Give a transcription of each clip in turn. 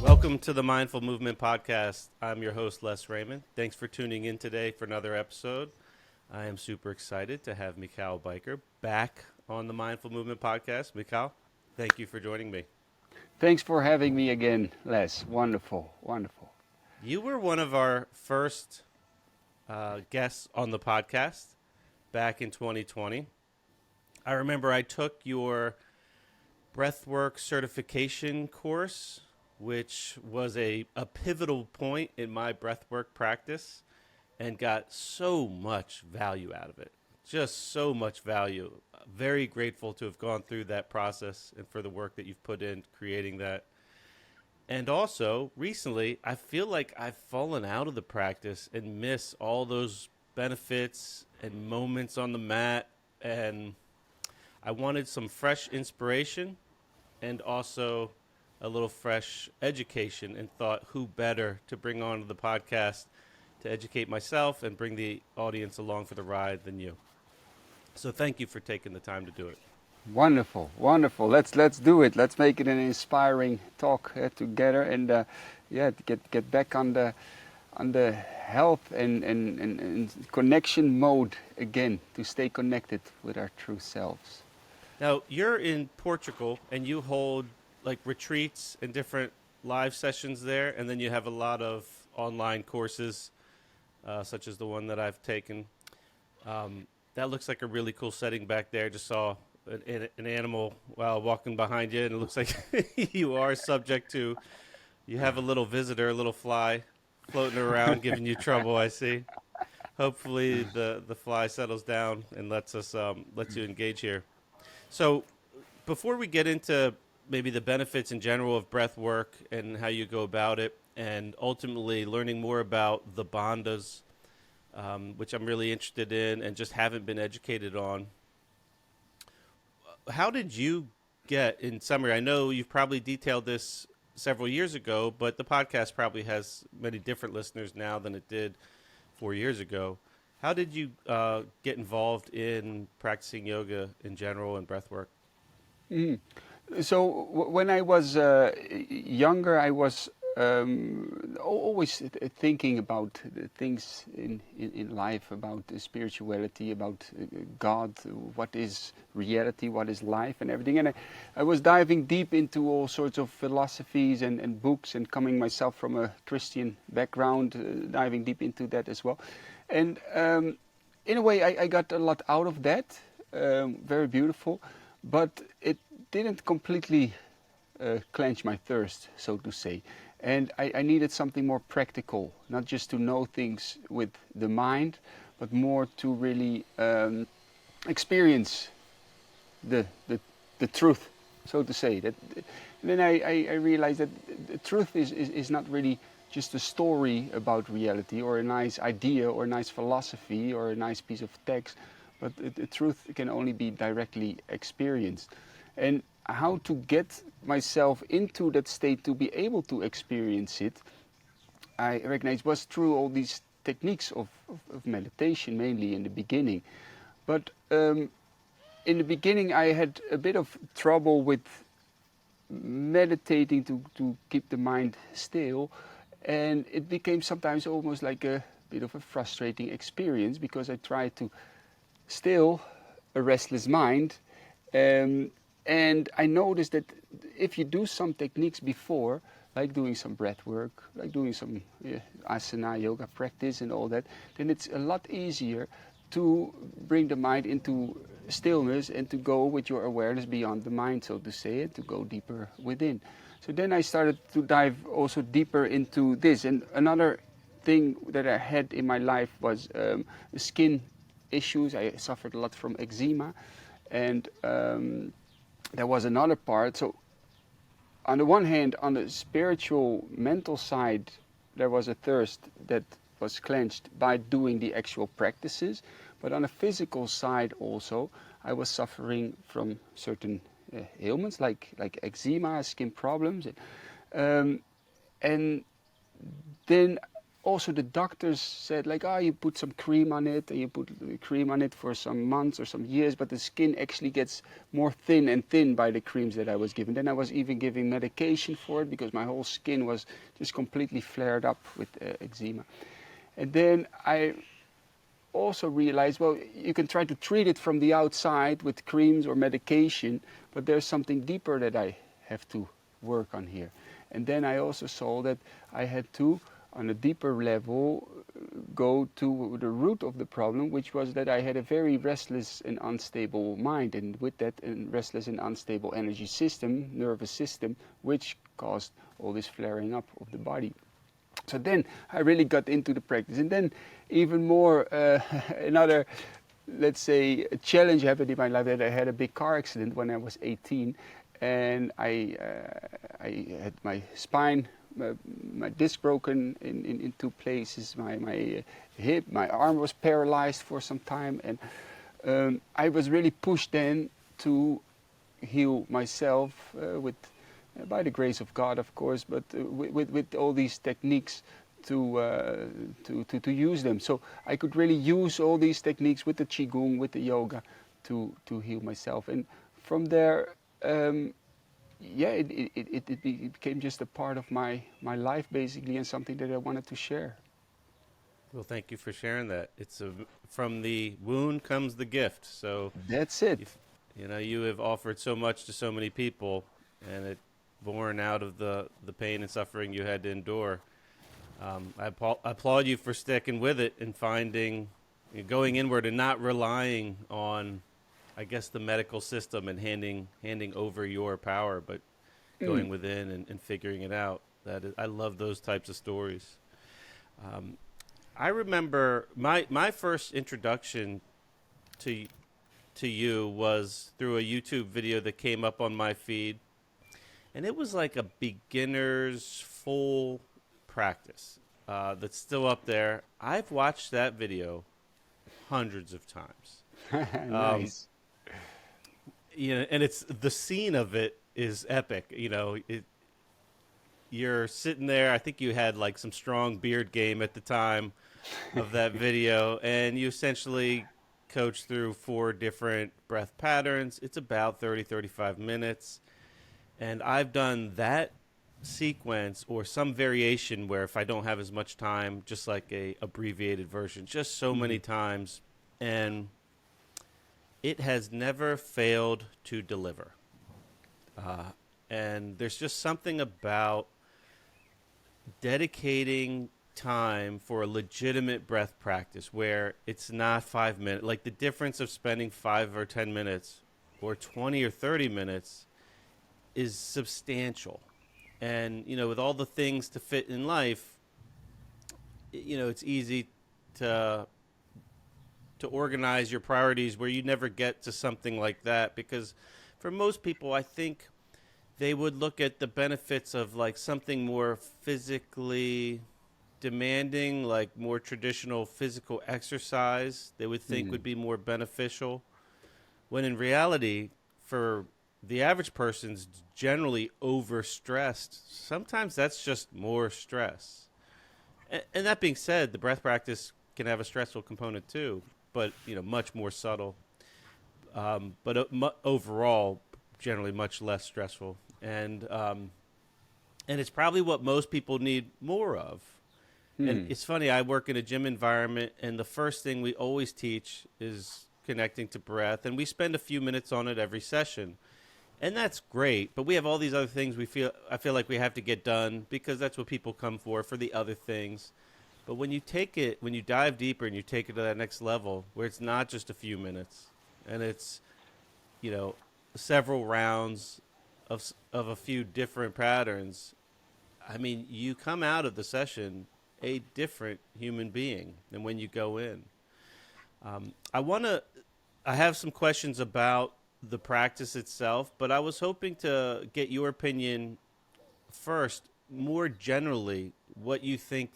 Welcome to the Mindful Movement Podcast. I'm your host, Raymond. Thanks for tuning in today for another episode. I am super excited to have Michaël Bijker back on the Mindful Movement Podcast. Michaël, thank you for joining me. Thanks for having me again, Les. Wonderful, wonderful. You were one of our first guests on the podcast back in 2020. I remember I took your breathwork certification course, which was a pivotal point in my breathwork practice, and got so much value out of it. Just so much value. Very grateful to have gone through that process and for the work that you've put in creating that. And also, recently, I feel like I've fallen out of the practice and miss all those benefits and moments on the mat. And I wanted some fresh inspiration and also a little fresh education, and thought who better to bring onto the podcast to educate myself and bring the audience along for the ride than you. So thank you for taking the time to do it. Wonderful, wonderful. Let's do it. Let's make it an inspiring talk together, and get back on the health and connection mode again, to stay connected with our true selves. Now, you're in Portugal and you hold like retreats and different live sessions there, and then you have a lot of online courses, such as the one that I've taken. That looks like a really cool setting back there. Just saw an animal while walking behind you, and it looks like you are subject to, you have a little visitor, a little fly floating around giving you trouble, I see. Hopefully the fly settles down and lets you engage here. So before we get into maybe the benefits in general of breath work and how you go about it, and ultimately learning more about the Bandhas, which I'm really interested in and just haven't been educated on. How did you get, in summary, I know you've probably detailed this several years ago, but the podcast probably has many different listeners now than it did 4 years ago. How did you get involved in practicing yoga in general and breath work? Mm. So when I was younger, I was always thinking about things in life, about spirituality, about God, what is reality, what is life, and everything. And I was diving deep into all sorts of philosophies and books, and coming myself from a Christian background, diving deep into that as well. And in a way, I got a lot out of that, very beautiful, but it didn't completely quench my thirst, so to say. And I needed something more practical, not just to know things with the mind, but more to really experience the truth, so to say. That, and then I realized that the truth is not really just a story about reality, or a nice idea, or a nice philosophy, or a nice piece of text, but the truth can only be directly experienced. And how to get myself into that state to be able to experience it, I recognize, was through all these techniques of meditation, mainly in the beginning. But in the beginning I had a bit of trouble with meditating to keep the mind still, and it became sometimes almost like a bit of a frustrating experience, because I tried to still a restless mind. And I noticed that if you do some techniques before, like doing some breath work, like doing some asana yoga practice and all that, then it's a lot easier to bring the mind into stillness and to go with your awareness beyond the mind, so to say, and to go deeper within. So then I started to dive also deeper into this. And another thing that I had in my life was skin issues. I suffered a lot from eczema, and there was another part. So on the one hand, on the spiritual, mental side, there was a thirst that was clenched by doing the actual practices. But on the physical side also, I was suffering from certain ailments like eczema, skin problems. And then also the doctors said like, oh, you put some cream on it, and you put cream on it for some months or some years, but the skin actually gets more thin and thin by the creams that I was given. Then I was even giving medication for it because my whole skin was just completely flared up with eczema. And then I also realized, well, you can try to treat it from the outside with creams or medication, but there's something deeper that I have to work on here. And then I also saw that I had to, on a deeper level, go to the root of the problem, which was that I had a very restless and unstable mind, and with that, a restless and unstable energy system, nervous system, which caused all this flaring up of the body. So then I really got into the practice, and then even more another, let's say, a challenge happened in my life, that I had a big car accident when I was 18, and I had my spine, my disc broken in two places, my hip, my arm was paralyzed for some time, and I was really pushed then to heal myself with, by the grace of God, of course, but with all these techniques to use them. So I could really use all these techniques with the qigong, with the yoga, to heal myself. And from there, yeah, it became just a part of my life basically, and something that I wanted to share. Well, thank you for sharing that. From the wound comes the gift. So That's it. you have offered so much to so many people, and it born out of the pain and suffering you had to endure. I applaud you for sticking with it and going inward and not relying on, I guess, the medical system and handing over your power, but going within and figuring it out. I love those types of stories. I remember my first introduction to you was through a YouTube video that came up on my feed, and it was like a beginner's full practice that's still up there. I've watched that video hundreds of times. Nice. And it's the scene of it is epic. You're sitting there. I think you had like some strong beard game at the time of that video, and you essentially coach through 4 different breath patterns. It's about 35 minutes. And I've done that sequence or some variation where if I don't have as much time, just like a abbreviated version, just so many times. And it has never failed to deliver. And there's just something about dedicating time for a legitimate breath practice where it's not 5 minutes. Like the difference of spending 5 or 10 minutes or 20 or 30 minutes is substantial. And, with all the things to fit in life, it's easy to organize your priorities where you never get to something like that, because for most people, I think they would look at the benefits of like something more physically demanding, like more traditional physical exercise, they would think would be more beneficial, when in reality, for the average person's generally overstressed. Sometimes that's just more stress. And that being said, the breath practice can have a stressful component too, but much more subtle. But overall, generally much less stressful. And it's probably what most people need more of. And it's funny, I work in a gym environment, and the first thing we always teach is connecting to breath, and we spend a few minutes on it every session. And that's great, but we have all these other things I feel like we have to get done, because that's what people come for the other things. But when you dive deeper and you take it to that next level, where it's not just a few minutes, and it's, several rounds of a few different patterns, I mean, you come out of the session a different human being than when you go in. I have some questions about the practice itself, but I was hoping to get your opinion first, more generally, what you think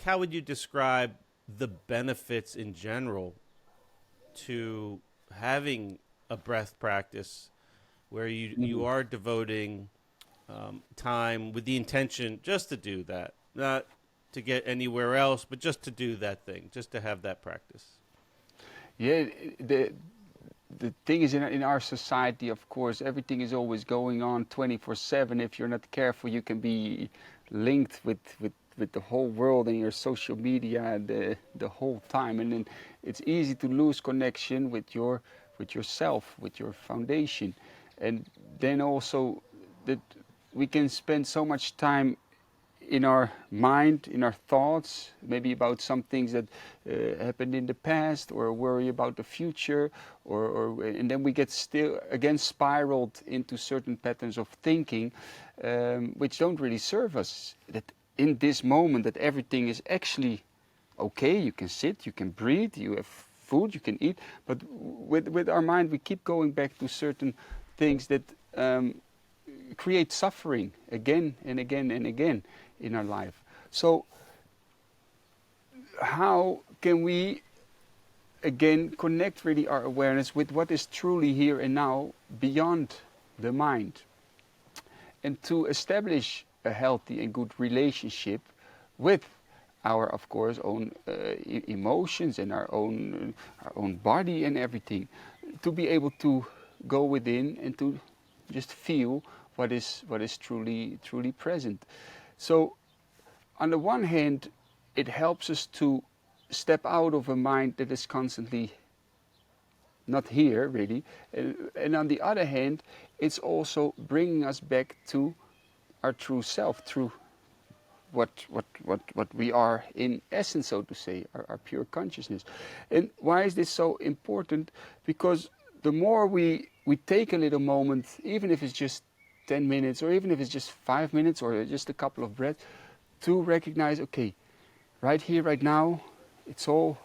how would you describe the benefits in general to having a breath practice where you are devoting time with the intention just to do that, not to get anywhere else, but just to do that thing, just to have that practice. Yeah, the thing is, in our society, of course, everything is always going on 24/7. If you're not careful, you can be linked with the whole world and your social media the whole time, and then it's easy to lose connection with yourself, with your foundation, and then also that we can spend so much time in our mind, in our thoughts, maybe about some things that happened in the past, or worry about the future, and then we get still again spiraled into certain patterns of thinking, which don't really serve us. That in this moment, that everything is actually okay. You can sit, you can breathe, you have food, you can eat, but with our mind, we keep going back to certain things that create suffering again and again and again in our life. So how can we again connect really our awareness with what is truly here and now beyond the mind, and to establish a healthy and good relationship with our, of course, own emotions and our own body and everything, to be able to go within and to just feel what is truly present. So on the one hand, it helps us to step out of a mind that is constantly not here, really. And on the other hand, it's also bringing us back to our true self, through what we are in essence, so to say, our pure consciousness. And why is this so important? Because the more we take a little moment, even if it's just 10 minutes, or even if it's just 5 minutes, or just a couple of breaths, to recognize, okay, right here, right now, it's all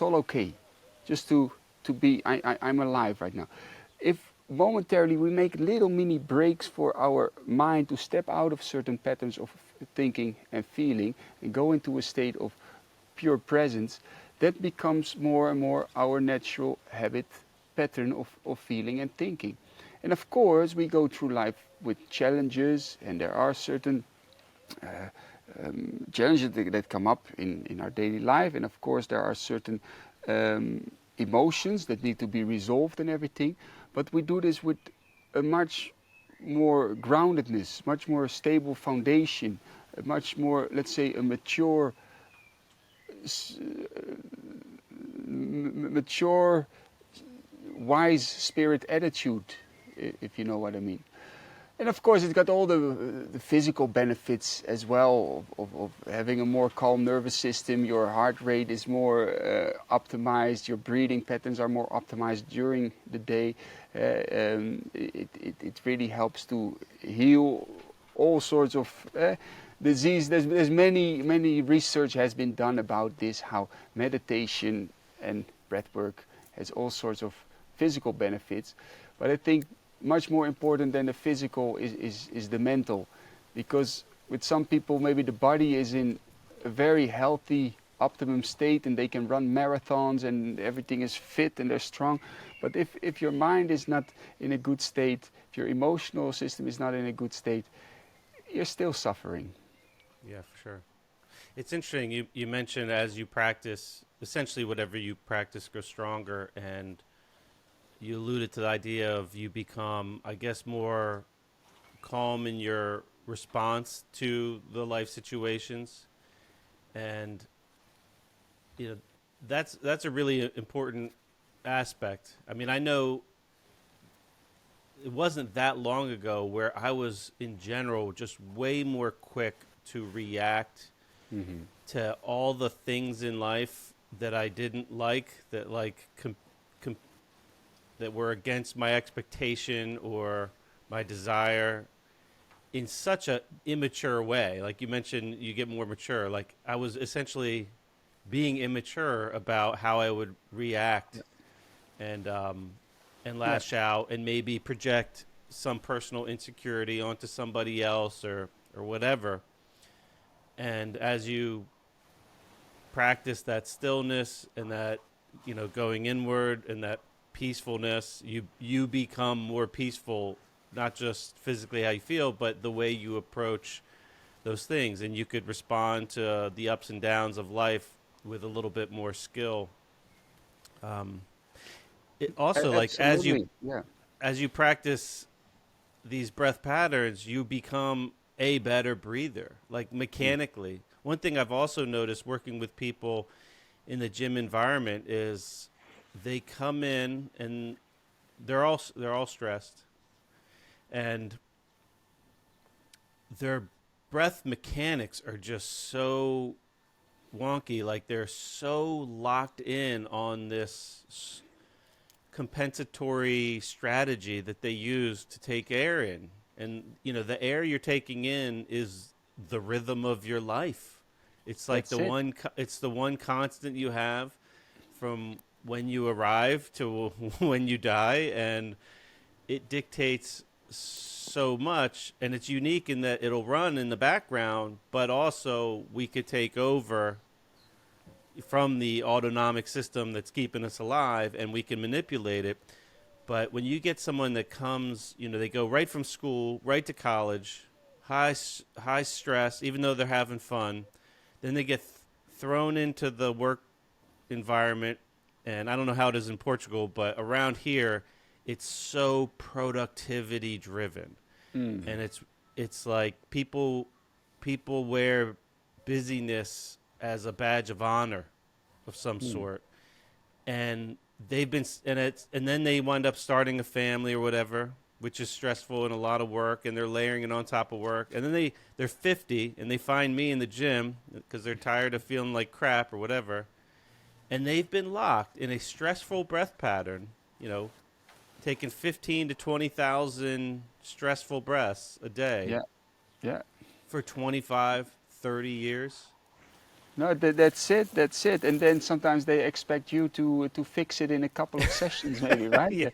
okay. Just to be, I'm alive right now. If momentarily we make little mini breaks for our mind to step out of certain patterns of thinking and feeling and go into a state of pure presence, that becomes more and more our natural habit pattern of feeling and thinking. And of course, we go through life with challenges, and there are certain challenges that come up in our daily life. And of course, there are certain emotions that need to be resolved and everything. But we do this with a much more groundedness, much more stable foundation, a much more, let's say, a mature, wise spirit attitude, if you know what I mean. And of course, it's got all the physical benefits as well of having a more calm nervous system. Your heart rate is more optimized. Your breathing patterns are more optimized during the day. It really helps to heal all sorts of disease. There's many research has been done about this, how meditation and breathwork has all sorts of physical benefits. But I think much more important than the physical is the mental, because with some people maybe the body is in a very healthy optimum state and they can run marathons and everything is fit and they're strong, but if your mind is not in a good state, if your emotional system is not in a good state, you're still suffering. Yeah, for sure. It's interesting, you mentioned as you practice, essentially whatever you practice grows stronger, and you alluded to the idea of you become, I guess, more calm in your response to the life situations, and that's a really important aspect. I mean, I know it wasn't that long ago where I was in general just way more quick to react Mm-hmm. to all the things in life that I didn't like, that that were against my expectation or my desire, in such a immature way. Like you mentioned, you get more mature. Like I was essentially being immature about how I would react and lash out and maybe project some personal insecurity onto somebody else or whatever. And as you practice that stillness and that, going inward and that peacefulness, you become more peaceful, not just physically how you feel, but the way you approach those things, and you could respond to the ups and downs of life with a little bit more skill. Um, it also, like, Absolutely, yeah. as you practice these breath patterns, you become a better breather, like Mm. mechanically. One thing I've also noticed working with people in the gym environment is they come in and they're all stressed, and their breath mechanics are just so wonky. Like they're so locked in on this compensatory strategy that they use to take air in. And the air you're taking in is the rhythm of your life. It's like That's it. it's the one constant you have from when you arrive to when you die, and it dictates so much, and it's unique in that it'll run in the background, but also we could take over from the autonomic system that's keeping us alive, and we can manipulate it. But when you get someone that comes, they go right from school right to college, high stress, even though they're having fun, then they get thrown into the work environment. And I don't know how it is in Portugal, but around here it's so productivity driven, Mm. and it's like people wear busyness as a badge of honor of some Mm. sort, and and then they wind up starting a family or whatever, which is stressful and a lot of work, and they're layering it on top of work, and then they're 50 and they find me in the gym because they're tired of feeling like crap or whatever, and they've been locked in a stressful breath pattern, taking 15 to 20,000 stressful breaths a day Yeah, yeah. for 25, 30 years. No, that's it. That's it. And then sometimes they expect you to fix it in a couple of sessions, maybe, right? Yeah.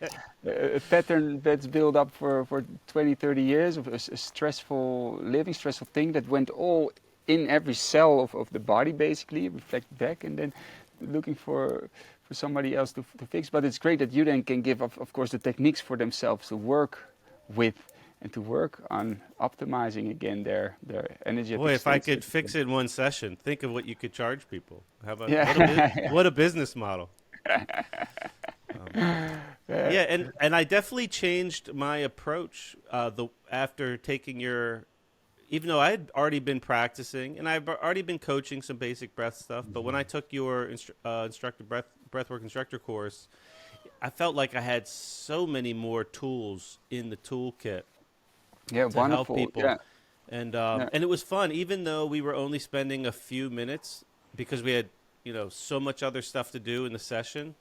A pattern that's built up for 20, 30 years of a stressful living, stressful thing that went all in every cell of the body, basically, reflect back, and then looking for somebody else to fix. But it's great that you then can give, of course, the techniques for themselves to work with and to work on optimizing again their energetic Boy, if I states. could fix it in one session, think of what you could charge people. How about Yeah. what a business model. Um, Yeah. yeah, and I definitely changed my approach the after taking your. Even though I had already been practicing and I've already been coaching some basic breath stuff, but when I took your instructor breathwork instructor course, I felt like I had so many more tools in the toolkit Yeah, to help wonderful. people, Yeah, yeah, and it was fun, even though we were only spending a few minutes because we had so much other stuff to do in the session.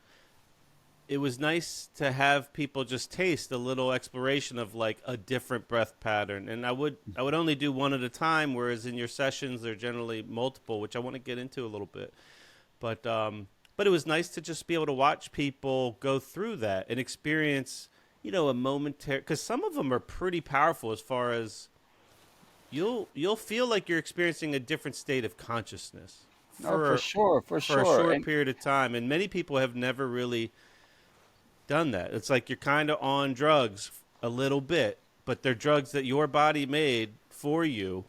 It was nice to have people just taste a little exploration of like a different breath pattern, and I would only do one at a time, whereas in your sessions they're generally multiple, which I want to get into a little bit. But it was nice to just be able to watch people go through that and experience a momentary, because some of them are pretty powerful as far as you'll feel like you're experiencing a different state of consciousness no, for for sure, for for a sure. short And period of time, and many people have never really done that. It's like you're kind of on drugs a little bit, but they're drugs that your body made for you,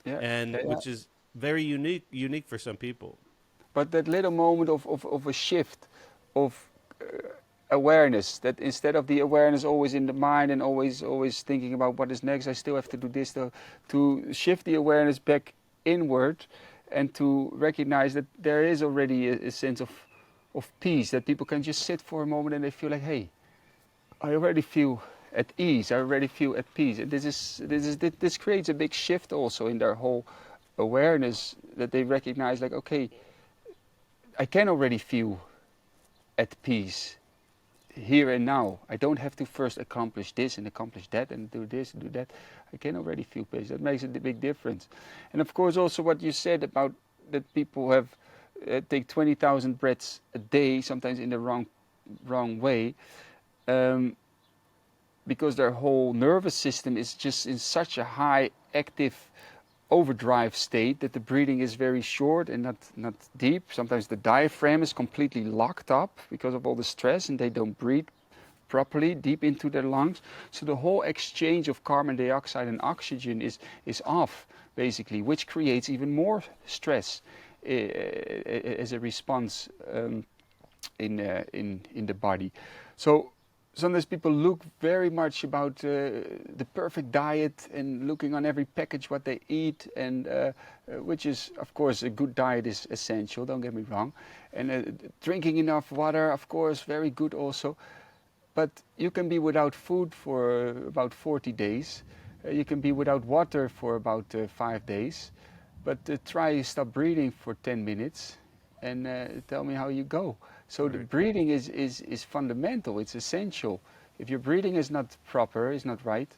yeah, and yeah, yeah. which is very unique for some people. But that little moment of a shift of awareness, that instead of the awareness always in the mind and always thinking about what is next, I still have to do this, to shift the awareness back inward and to recognize that there is already a sense of peace, that people can just sit for a moment and they feel like, hey, I already feel at ease. I already feel at peace. And this creates a big shift also in their whole awareness, that they recognize like, okay, I can already feel at peace here and now. I don't have to first accomplish this and accomplish that and do this and do that. I can already feel peace. That makes a big difference. And of course, also what you said about that people have take 20,000 breaths a day, sometimes in the wrong way. Um, because their whole nervous system is just in such a high active overdrive state that the breathing is very short and not deep. Sometimes the diaphragm is completely locked up because of all the stress and they don't breathe properly, deep into their lungs. So the whole exchange of carbon dioxide and oxygen is off, basically, which creates even more stress as a response in the body. So sometimes people look very much about the perfect diet and looking on every package what they eat, and which is, of course, a good diet is essential, don't get me wrong, and drinking enough water, of course, very good also. But you can be without food for about 40 days. You can be without water for about 5 days. But try stop breathing for 10 minutes and tell me how you go. So the breathing is fundamental, it's essential. If your breathing is not proper, is not right,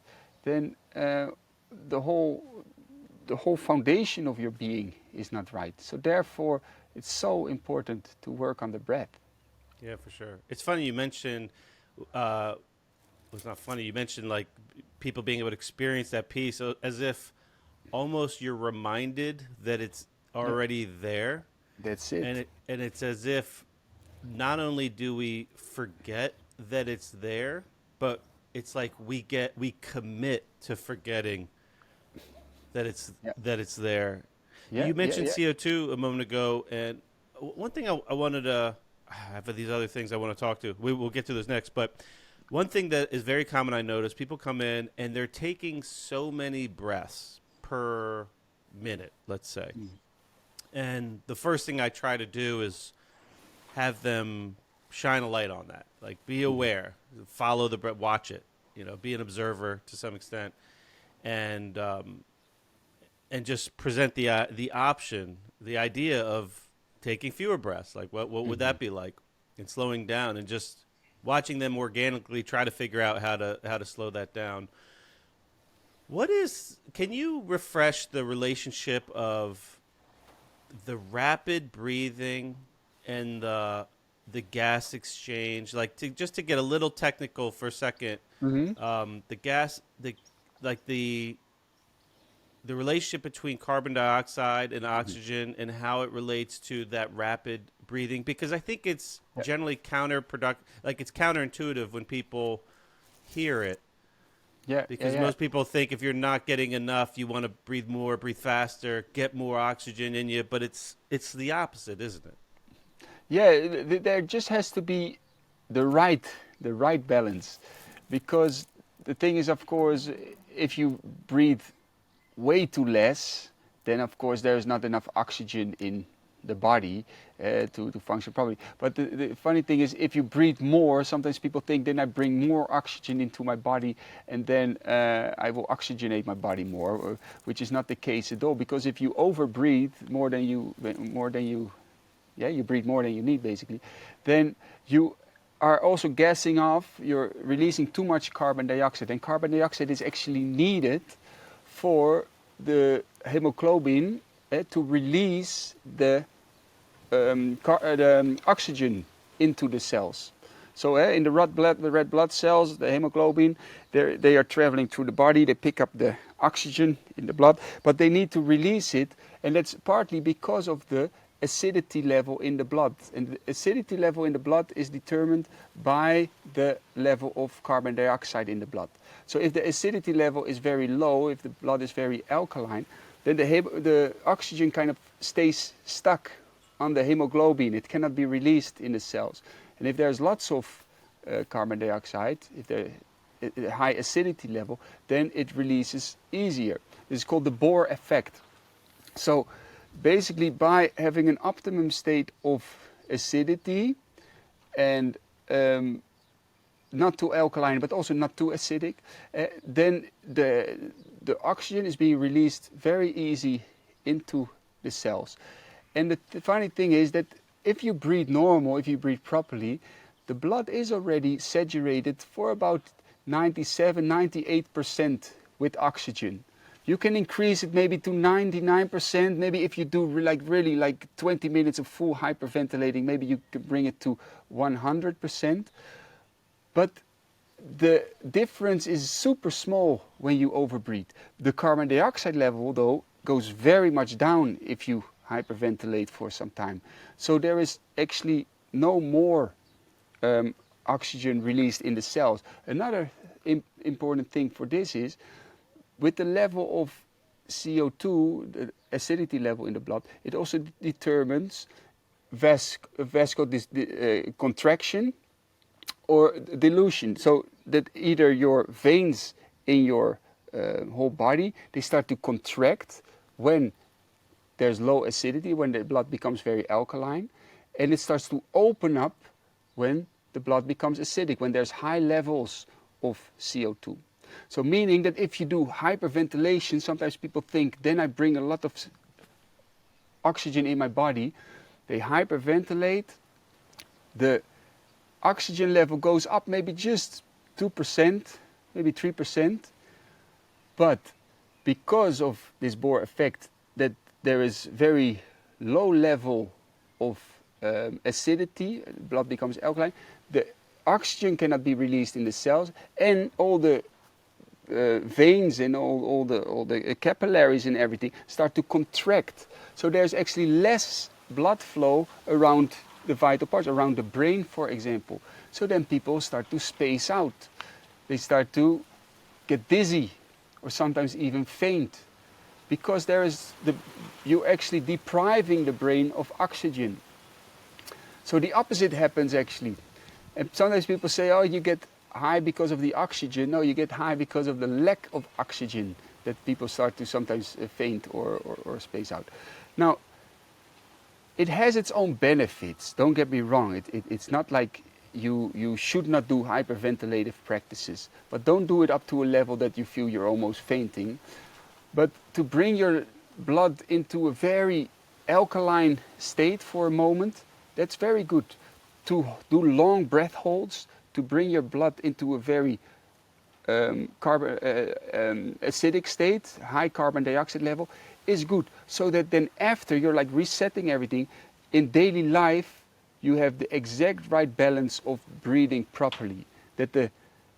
then the whole foundation of your being is not right. So therefore, it's so important to work on the breath. Yeah, for sure. It's funny you mentioned, it's not funny, you mentioned like people being able to experience that peace as if almost you're reminded that it's already there. That's it. And it's as if not only do we forget that it's there, but it's like we commit to forgetting that it's there. You mentioned CO2 a moment ago, and one thing I wanted to have these other things I want to talk to. We'll get to those next, but one thing that is very common I notice, people come in and they're taking so many breaths per minute, let's say. And the first thing I try to do is have them shine a light on that. Like, be aware, follow the breath, watch it, be an observer to some extent, and just present the option, the idea of taking fewer breaths. Like, what would that be like? And slowing down and just watching them organically try to figure out how to slow that down. Can you refresh the relationship of the rapid breathing and the gas exchange? Like, just to get a little technical for a second, the relationship between carbon dioxide and oxygen and how it relates to that rapid breathing, because I think it's generally counterproductive. Like, it's counterintuitive when people hear it. Because most people think if you're not getting enough, you want to breathe more, breathe faster, get more oxygen in you. But it's the opposite, isn't it? Yeah, there just has to be the right balance, because the thing is, of course, if you breathe way too less, then of course there is not enough oxygen in the body to function properly. But the funny thing is, if you breathe more, sometimes people think then I bring more oxygen into my body and then I will oxygenate my body more, which is not the case at all. Because if you overbreathe you breathe more than you need, basically, then you are also gassing off, you're releasing too much carbon dioxide. And carbon dioxide is actually needed for the hemoglobin to release the oxygen into the cells. So in the red blood cells, the hemoglobin, they are traveling through the body, they pick up the oxygen in the blood, but they need to release it, and that's partly because of the acidity level in the blood. And the acidity level in the blood is determined by the level of carbon dioxide in the blood. So if the acidity level is very low, if the blood is very alkaline, then the oxygen kind of stays stuck on the hemoglobin. It cannot be released in the cells. And if there's lots of carbon dioxide, if there's a high acidity level, then it releases easier. This is called the Bohr effect. So basically, by having an optimum state of acidity and not too alkaline but also not too acidic, then the oxygen is being released very easy into the cells. And the funny thing is that if you breathe normal, if you breathe properly, the blood is already saturated for about 97-98% with oxygen. You can increase it maybe to 99%. Maybe if you do really 20 minutes of full hyperventilating, maybe you can bring it to 100%. But the difference is super small when you overbreathe. The carbon dioxide level, though, goes very much down if you hyperventilate for some time. So there is actually no more oxygen released in the cells. Another important thing for this is, with the level of CO2, the acidity level in the blood, it also determines contraction or dilution. So that either your veins in your whole body, they start to contract when there's low acidity, when the blood becomes very alkaline, and it starts to open up when the blood becomes acidic, when there's high levels of CO2. So meaning that if you do hyperventilation, sometimes people think, then I bring a lot of oxygen in my body. They hyperventilate, the oxygen level goes up maybe just 2%, maybe 3%, but because of this Bohr effect, that there is very low level of acidity, blood becomes alkaline, the oxygen cannot be released in the cells, and all the veins and all the capillaries and everything start to contract. So there's actually less blood flow around the vital parts, around the brain, for example. So then people start to space out. They start to get dizzy, or sometimes even faint, because you're actually depriving the brain of oxygen. So the opposite happens actually. And sometimes people say, oh, you get high because of the oxygen. No, you get high because of the lack of oxygen, that people start to sometimes faint or space out. Now, it has its own benefits, don't get me wrong. It's not like you should not do hyperventilative practices, but don't do it up to a level that you feel you're almost fainting. But to bring your blood into a very alkaline state for a moment, that's very good. To do long breath holds, to bring your blood into a very acidic state, high carbon dioxide level, is good. So that then after you're like resetting everything, in daily life you have the exact right balance of breathing properly. That the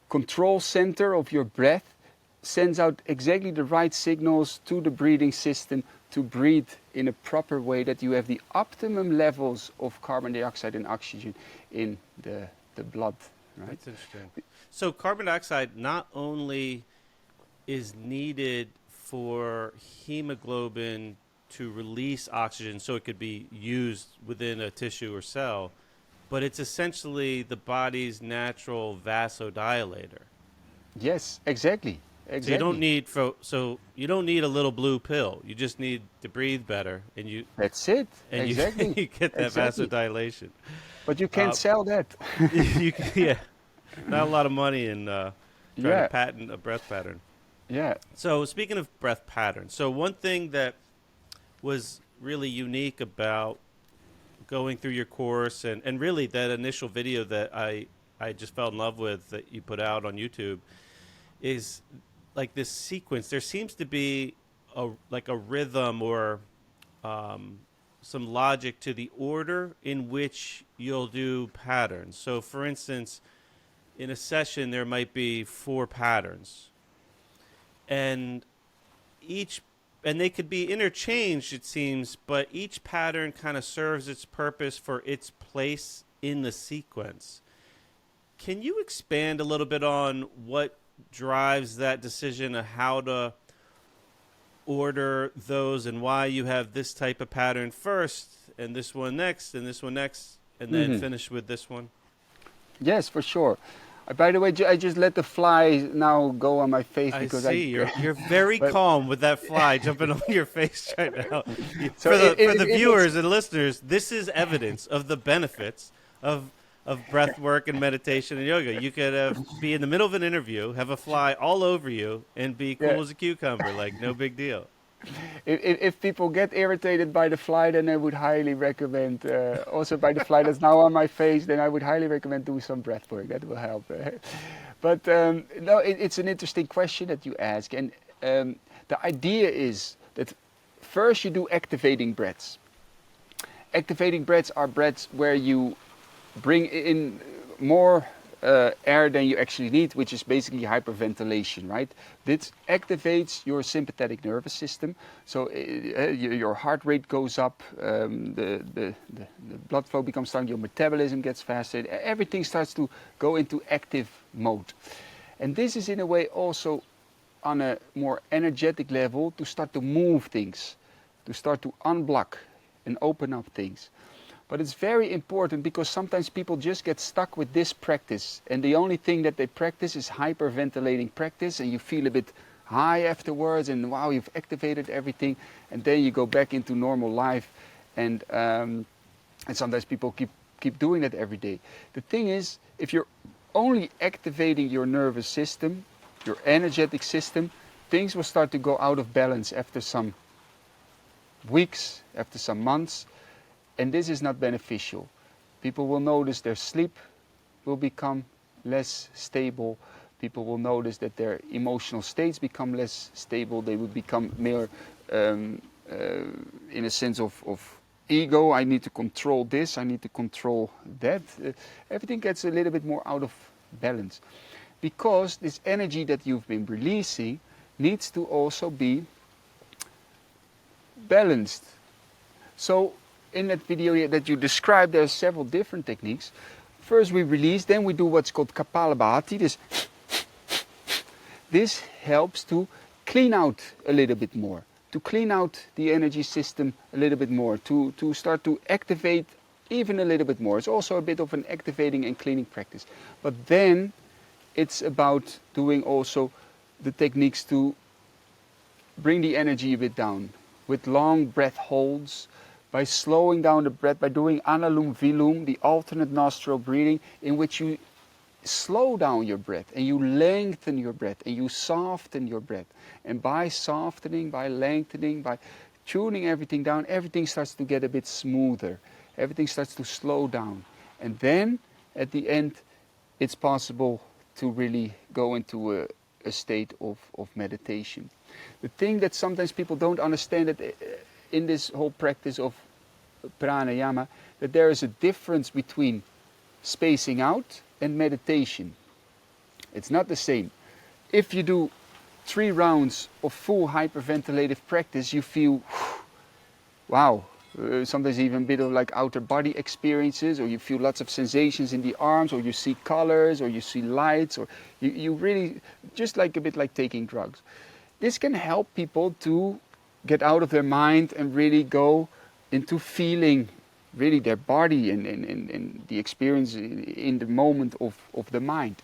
control center of your breath sends out exactly the right signals to the breathing system to breathe in a proper way, that you have the optimum levels of carbon dioxide and oxygen in the blood. Right? That's interesting. So carbon dioxide not only is needed for hemoglobin to release oxygen so it could be used within a tissue or cell, but it's essentially the body's natural vasodilator. Yes, exactly. So you don't need a little blue pill. You just need to breathe better, and you. That's it. And exactly. you get that vasodilation. But you can't sell that. Yeah, not a lot of money in trying to patent a breath pattern. Yeah. So speaking of breath patterns, so one thing that was really unique about going through your course and really that initial video that I just fell in love with that you put out on YouTube is like this sequence. There seems to be a rhythm or some logic to the order in which you'll do patterns. So for instance, in a session there might be 4 patterns, and they could be interchanged, it seems, but each pattern kind of serves its purpose for its place in the sequence. Can you expand a little bit on what drives that decision of how to order those, and why you have this type of pattern first and this one next and this one next and then finish with this one? Yes, for sure. By the way, I just let the fly now go on my face because you're very calm with that fly jumping on your face right now. So for the viewers and listeners, this is evidence of the benefits of breath work and meditation and yoga. You could be in the middle of an interview, have a fly all over you, and be cool as a cucumber, like no big deal. If people get irritated by the fly, then I would highly recommend, also by the fly that's now on my face, then I would highly recommend doing some breath work. That will help. But no, it's an interesting question that you ask. And the idea is that first you do activating breaths. Activating breaths are breaths where you bring in more air than you actually need, which is basically hyperventilation, right? This activates your sympathetic nervous system, so your heart rate goes up, the blood flow becomes stronger, your metabolism gets faster, everything starts to go into active mode. And this is in a way also on a more energetic level to start to move things, to start to unblock and open up things. But it's very important because sometimes people just get stuck with this practice and the only thing that they practice is hyperventilating practice, and you feel a bit high afterwards and wow, you've activated everything, and then you go back into normal life, and sometimes people keep doing that every day. The thing is, if you're only activating your nervous system, your energetic system, things will start to go out of balance after some weeks, after some months. And this is not beneficial. People will notice their sleep will become less stable. People will notice that their emotional states become less stable. They will become more in a sense of ego. I need to control this, I need to control that. Everything gets a little bit more out of balance. Because this energy that you've been releasing needs to also be balanced. So in that video that you described, there are several different techniques. First we release, then we do what's called Kapalabhati. This helps to clean out a little bit more, to clean out the energy system a little bit more, to start to activate even a little bit more. It's also a bit of an activating and cleaning practice. But then it's about doing also the techniques to bring the energy a bit down with long breath holds, by slowing down the breath, by doing analum vilum, the alternate nostril breathing, in which you slow down your breath and you lengthen your breath and you soften your breath. And by softening, by lengthening, by tuning everything down, everything starts to get a bit smoother. Everything starts to slow down. And then, at the end, it's possible to really go into a state of meditation. The thing that sometimes people don't understand that in this whole practice of pranayama, that there is a difference between spacing out and meditation. It's not the same. If you do 3 rounds of full hyperventilative practice, you feel, wow, sometimes even a bit of like outer body experiences, or you feel lots of sensations in the arms, or you see colors, or you see lights, or you really, just like a bit like taking drugs. This can help people to get out of their mind and really go into feeling really their body and the experience in the moment of the mind.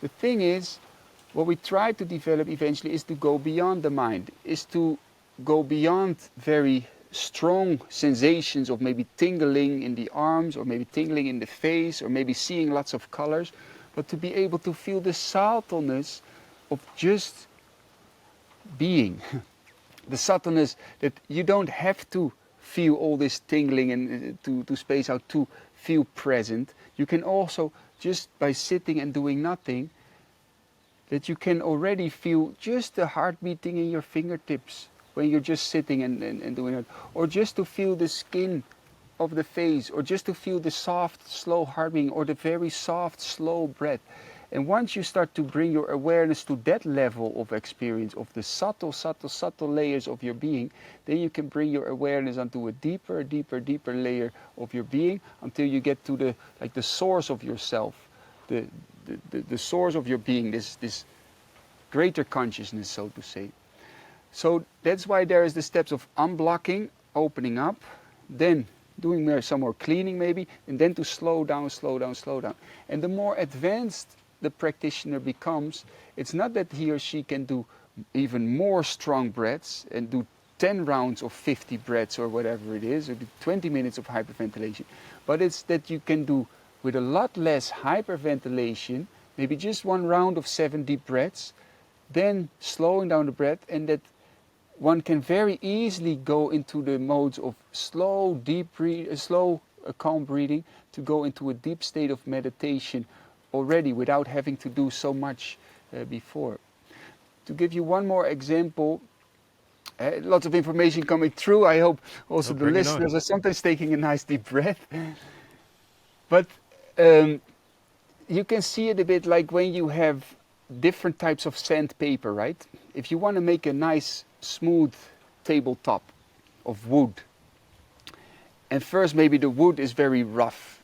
The thing is, what we try to develop eventually is to go beyond the mind, is to go beyond very strong sensations of maybe tingling in the arms, or maybe tingling in the face, or maybe seeing lots of colors, but to be able to feel the subtleness of just being. The subtleness that you don't have to feel all this tingling and to space out to feel present. You can also, just by sitting and doing nothing, that you can already feel just the heart beating in your fingertips when you're just sitting and doing it. Or just to feel the skin of the face, or just to feel the soft, slow heartbeat, or the very soft, slow breath. And once you start to bring your awareness to that level of experience, of the subtle layers of your being, then you can bring your awareness onto a deeper layer of your being, until you get to the source of yourself, the source of your being, this greater consciousness, so to say. So that's why there is the steps of unblocking, opening up, then doing some more cleaning maybe, and then to slow down. And the more advanced the practitioner becomes, it's not that he or she can do even more strong breaths and do 10 rounds of 50 breaths or whatever it is, or do 20 minutes of hyperventilation, but it's that you can do with a lot less hyperventilation, maybe just 1 round of 7 deep breaths, then slowing down the breath, and that one can very easily go into the modes of slow, calm breathing, to go into a deep state of meditation already without having to do so much before. To give you one more example, lots of information coming through. I hope also the listeners are sometimes taking a nice deep breath. But you can see it a bit like when you have different types of sandpaper, right? If you want to make a nice smooth tabletop of wood, and first maybe the wood is very rough,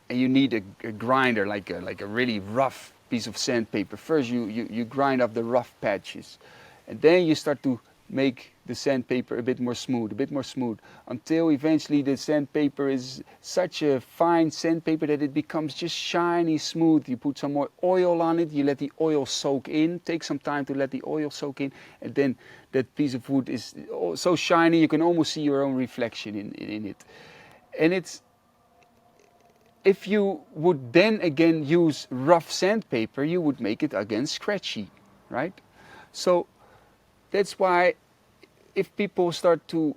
and you need a grinder, like a really rough piece of sandpaper. First you grind up the rough patches, and then you start to make the sandpaper a bit more smooth, until eventually the sandpaper is such a fine sandpaper that it becomes just shiny smooth. You put some more oil on it, you let the oil soak in, take some time to let the oil soak in, and then that piece of wood is so shiny you can almost see your own reflection in it. And it's, if you would then again use rough sandpaper, you would make it again scratchy, right? So that's why if people start to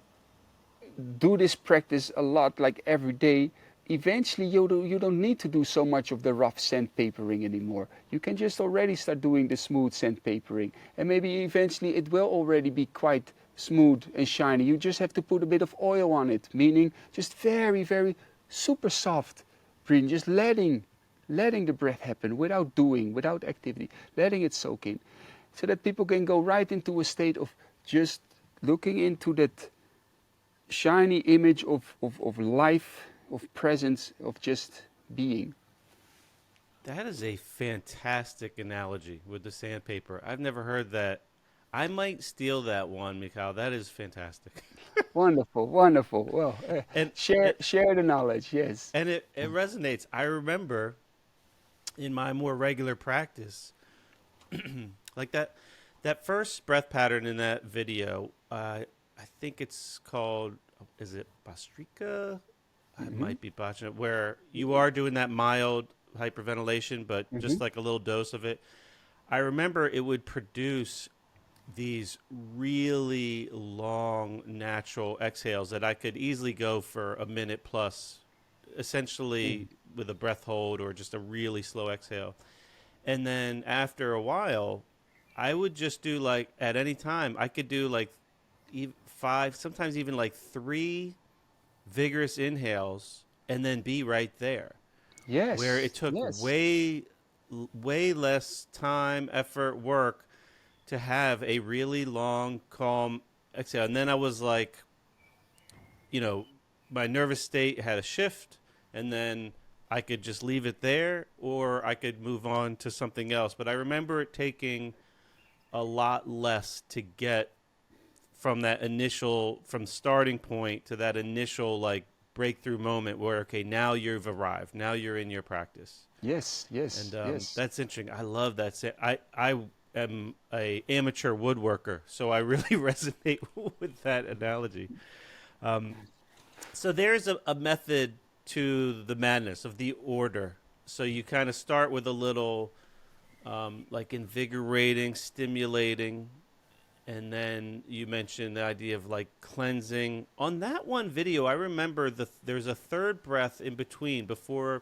do this practice a lot, like every day, eventually you don't need to do so much of the rough sandpapering anymore. You can just already start doing the smooth sandpapering, and maybe eventually it will already be quite smooth and shiny. You just have to put a bit of oil on it, meaning just very, very super soft breathing, just letting the breath happen without activity, letting it soak in, so that people can go right into a state of just looking into that shiny image of life, of presence, of just being. That is a fantastic analogy with the sandpaper. I've never heard that. I might steal that one, Mikhail. That is fantastic. Wonderful, wonderful. Well, and share the knowledge, yes. and it resonates. I remember in my more regular practice, like that first breath pattern in that video. I think it's called. Is it Bastrika? I might be botching it. Where you are doing that mild hyperventilation, but just like a little dose of it. I remember it would produce these really long natural exhales that I could easily go for a minute plus, essentially with a breath hold or just a really slow exhale. And then after a while, I would just do, like, at any time, I could do like 5, sometimes even like 3 vigorous inhales and then be right there. Yes. Where it took Yes. way less time, effort, work to have a really long, calm exhale. And then I was like, my nervous state had a shift, and then I could just leave it there, or I could move on to something else. But I remember it taking a lot less to get from from starting point to that initial, like, breakthrough moment where, okay, now you've arrived. Now you're in your practice. Yes, yes, And yes. that's interesting. I love that. I am a amateur woodworker, so I really resonate with that analogy. So there's a method to the madness of the order. So you kind of start with a little like invigorating, stimulating, and then you mentioned the idea of like cleansing. On that one video, I remember there's a third breath in between before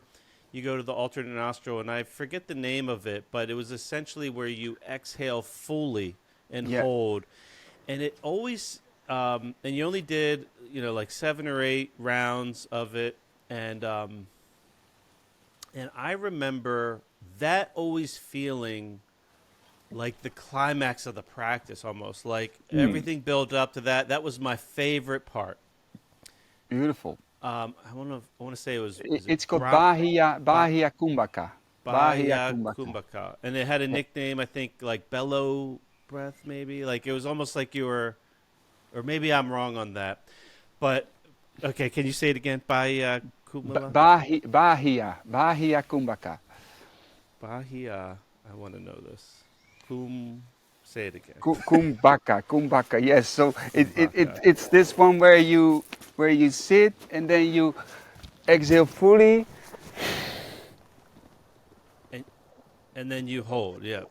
you go to the alternate nostril, and I forget the name of it, but it was essentially where you exhale fully and hold. And it always, and you only did, like 7 or 8 rounds of it. And I remember that always feeling like the climax of the practice, almost like everything built up to that. That was my favorite part. Beautiful. I want to say it was. It's called Bahia Kumbhaka. Bahia Kumbhaka. And it had a nickname, I think, like bellow breath, maybe. Like, it was almost like you were, or maybe I'm wrong on that. But, okay, can you say it again? Bahia Kumbhaka? Bahia Kumbhaka. Bahia, I want to know this. Say it again. Kumbhaka, yes. So it's this one where you sit and then you exhale fully. And then you hold, yeah.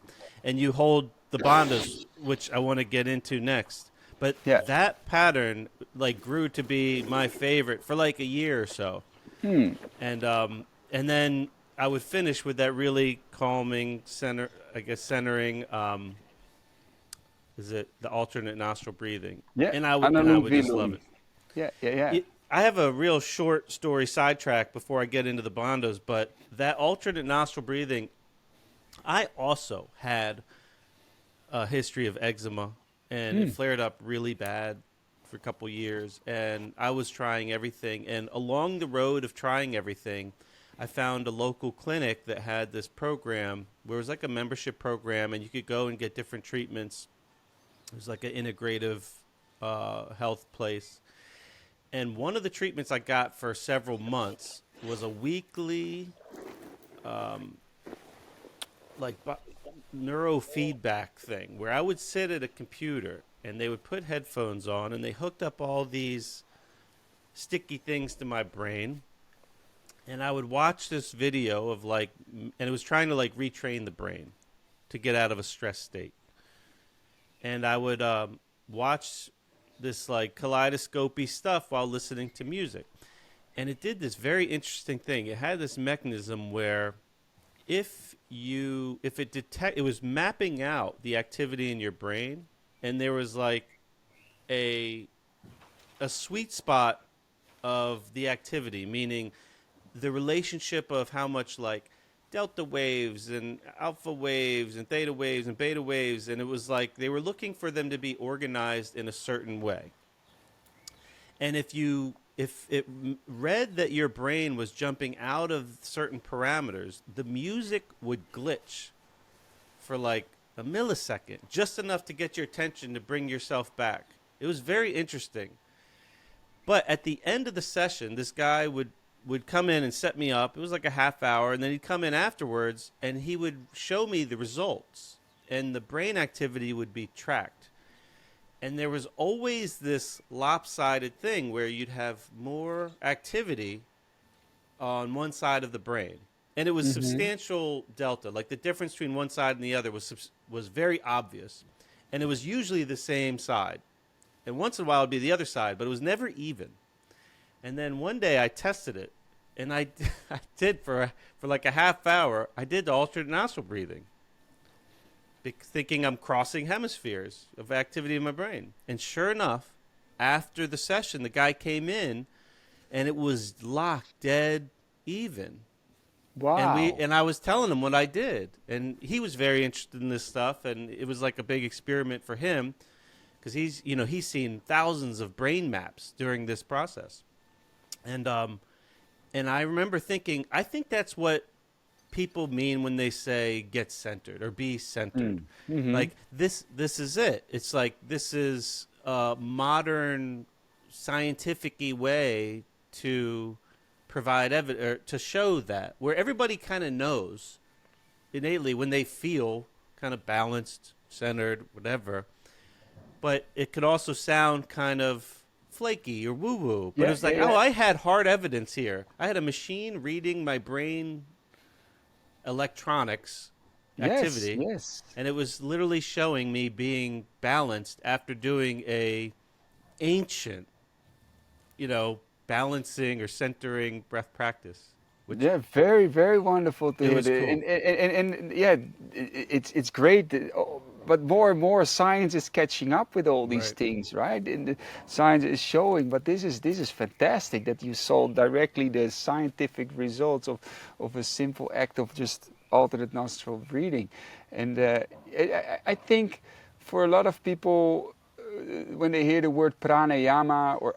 And you hold the bandhas, which I want to get into next. But that pattern, like, grew to be my favorite for like a year or so. And then I would finish with that really calming centering. Is it the alternate nostril breathing? Yeah. And I would just love it. Yeah. I have a real short story sidetrack before I get into the Bandhas, but that alternate nostril breathing, I also had a history of eczema, and it flared up really bad for a couple years, and I was trying everything. And along the road of trying everything, I found a local clinic that had this program where it was like a membership program, and you could go and get different treatments. It was like an integrative health place. And one of the treatments I got for several months was a weekly neurofeedback thing where I would sit at a computer and they would put headphones on and they hooked up all these sticky things to my brain. And I would watch this video of and it was trying to retrain the brain to get out of a stress state. And I would watch this kaleidoscopy stuff while listening to music. And it did this very interesting thing. It had this mechanism where it was mapping out the activity in your brain, and there was a sweet spot of the activity, meaning the relationship of how much delta waves and alpha waves and theta waves and beta waves, and it was they were looking for them to be organized in a certain way. And if it read that your brain was jumping out of certain parameters, the music would glitch for a millisecond, just enough to get your attention to bring yourself back. It was very interesting. But at the end of the session, this guy would come in and set me up. It was like a half hour, and then he'd come in afterwards, and he would show me the results, and the brain activity would be tracked. And there was always this lopsided thing where you'd have more activity on one side of the brain. And it was substantial delta. The difference between one side and the other was very obvious. And it was usually the same side. And once in a while it would be the other side, but it was never even. And then one day I tested it, and I did for a half hour, I did the alternate nostril breathing, thinking I'm crossing hemispheres of activity in my brain. And sure enough, after the session, the guy came in, and it was locked dead even. Wow. And I was telling him what I did, and he was very interested in this stuff, and it was like a big experiment for him because he's seen thousands of brain maps during this process. And I remember thinking, I think that's what people mean when they say get centered or be centered. This is it. It's this is a modern scientific-y way to provide evidence, or to show that, where everybody kind of knows innately when they feel kind of balanced, centered, whatever. But it could also sound kind of flaky or woo-woo. But it was I had hard evidence here. I had a machine reading my brain electronics activity. Yes. And it was literally showing me being balanced after doing a ancient, balancing or centering breath practice. Very, very wonderful to hear. Was cool. And it's great. But more and more science is catching up with all these things, right? And the science is showing. But this is fantastic that you saw directly the scientific results of a simple act of just alternate nostril breathing. And I think for a lot of people, when they hear the word pranayama or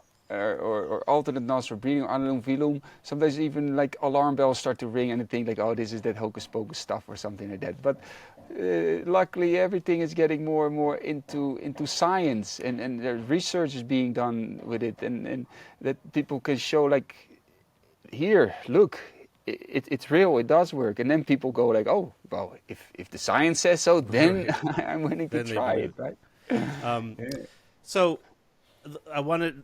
alternate nostril breathing, or anulum vilum, sometimes even alarm bells start to ring and they think oh, this is that hocus pocus stuff or something like that. But luckily everything is getting more and more into science, and there's research is being done with it, and that people can show here, look, it's real, it does work. And then people go oh, well, if the science says so, then I'm willing to try it, right? So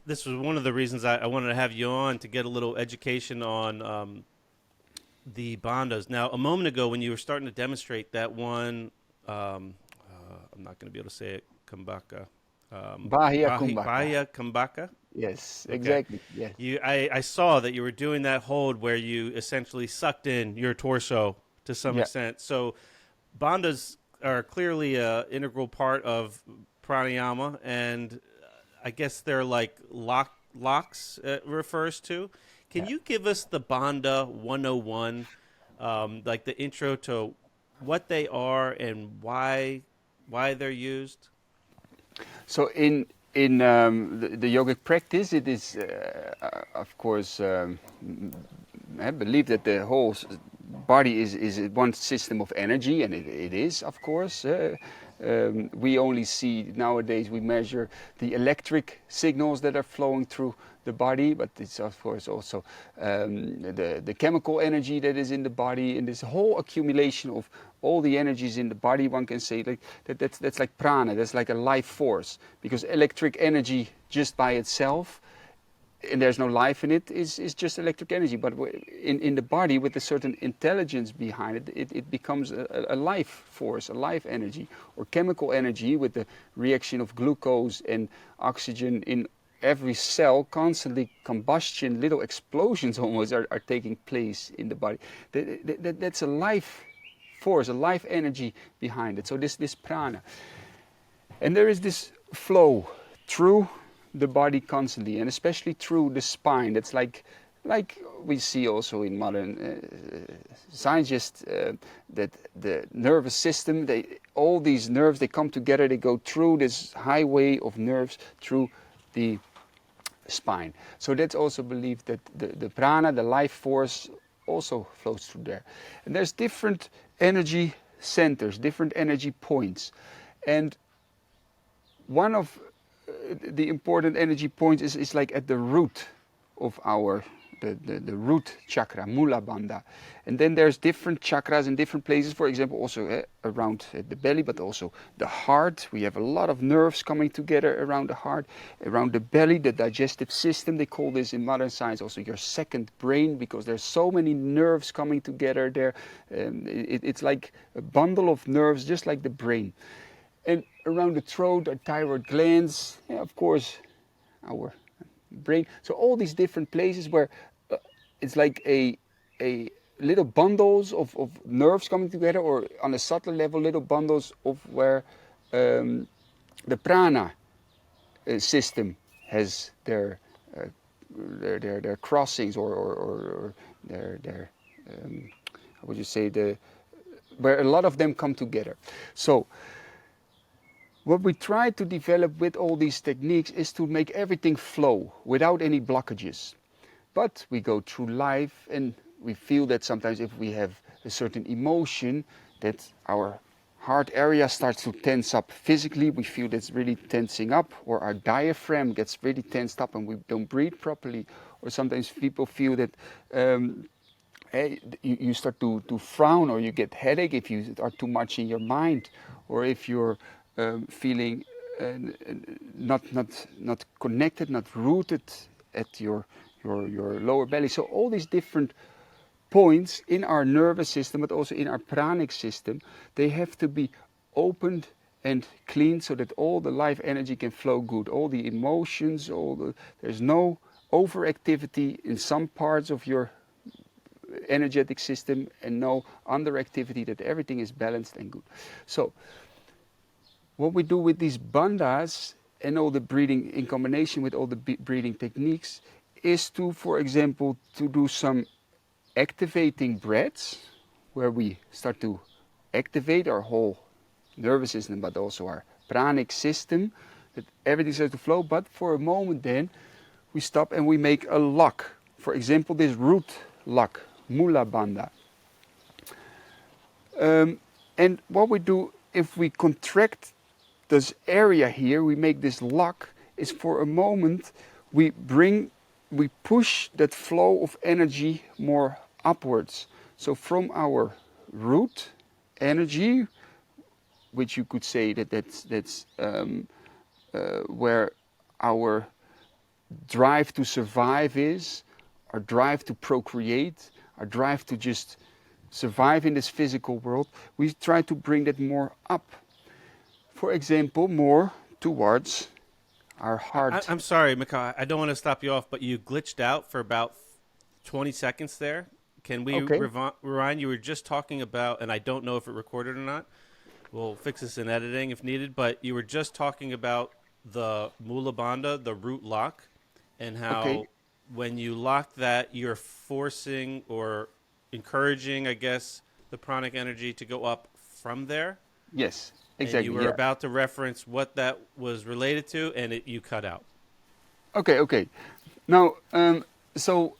this was one of the reasons I wanted to have you on, to get a little education on the bandhas. Now, a moment ago when you were starting to demonstrate that one, I'm not going to be able to say it, kumbhaka. Bahia kumbhaka. Yes, Okay. exactly. Yes. I saw that you were doing that hold where you essentially sucked in your torso to some extent. So bandhas are clearly an integral part of pranayama, and I guess they're locks refers to. Can you give us the Bandha 101, like the intro to what they are and why they're used? So the yogic practice, it is of course I believe that the whole body is one system of energy, and it is, of course. We only see nowadays, we measure the electric signals that are flowing through the body, but it's of course also the chemical energy that is in the body, and this whole accumulation of all the energies in the body. One can say like that's like prana, that's like a life force, because electric energy just by itself, and there's no life in it, is just electric energy. But in the body, with a certain intelligence behind it, it becomes a life force, a life energy, or chemical energy with the reaction of glucose and oxygen in every cell, constantly combustion, little explosions almost are taking place in the body. That's a life force, a life energy behind it. So this prana. And there is this flow through the body constantly, and especially through the spine. That's like we see also in modern science, just that the nervous system, all these nerves, they come together, they go through this highway of nerves through the spine. So that's also believed that the prana, the life force, also flows through there. And there's different energy centers, different energy points. And one of the important energy points is like at the root of our the root chakra, mula bandha. And then there's different chakras in different places, for example also around the belly, but also the heart. We have a lot of nerves coming together around the heart, around the belly, the digestive system. They call this in modern science also your second brain, because there's so many nerves coming together there. It's like a bundle of nerves, just like the brain. And around the throat are thyroid glands, of course, our brain. So all these different places where it's like a little bundles of nerves coming together, or on a subtle level, little bundles of where the prana system has their crossings, or their how would you say, where a lot of them come together. So what we try to develop with all these techniques is to make everything flow without any blockages. But we go through life and we feel that sometimes if we have a certain emotion, that our heart area starts to tense up physically. We feel that's really tensing up, or our diaphragm gets really tensed up and we don't breathe properly. Or sometimes people feel that you start to frown, or you get headache if you are too much in your mind, or if you're feeling not connected, not rooted at your lower belly. So all these different points in our nervous system, but also in our pranic system, they have to be opened and cleaned so that all the life energy can flow good. All the emotions, there's no overactivity in some parts of your energetic system, and no underactivity, that everything is balanced and good. So what we do with these bandhas and all the breathing in combination with all the breathing techniques is to, for example, to do some activating breaths, where we start to activate our whole nervous system, but also our pranic system, that everything starts to flow. But for a moment then we stop and we make a lock. For example, this root lock, mula bandha. And what we do, if we contract this area here, we make this lock, is for a moment we push that flow of energy more upwards. So from our root energy, which you could say that's where our drive to survive is, our drive to procreate, our drive to just survive in this physical world, we try to bring that more up. For example, more towards our heart. I'm sorry, Michaël. I don't want to stop you off, but you glitched out for about 20 seconds there. Can we rewind? You were just talking about, and I don't know if it recorded or not. We'll fix this in editing if needed, but you were just talking about the Mula Bandha, the root lock, and Okay. how when you lock that, you're forcing or encouraging, I guess, the pranic energy to go up from there. Yes. And you Exactly. were Yeah. about to reference what that was related to, and you cut out. Okay. Okay. Now, so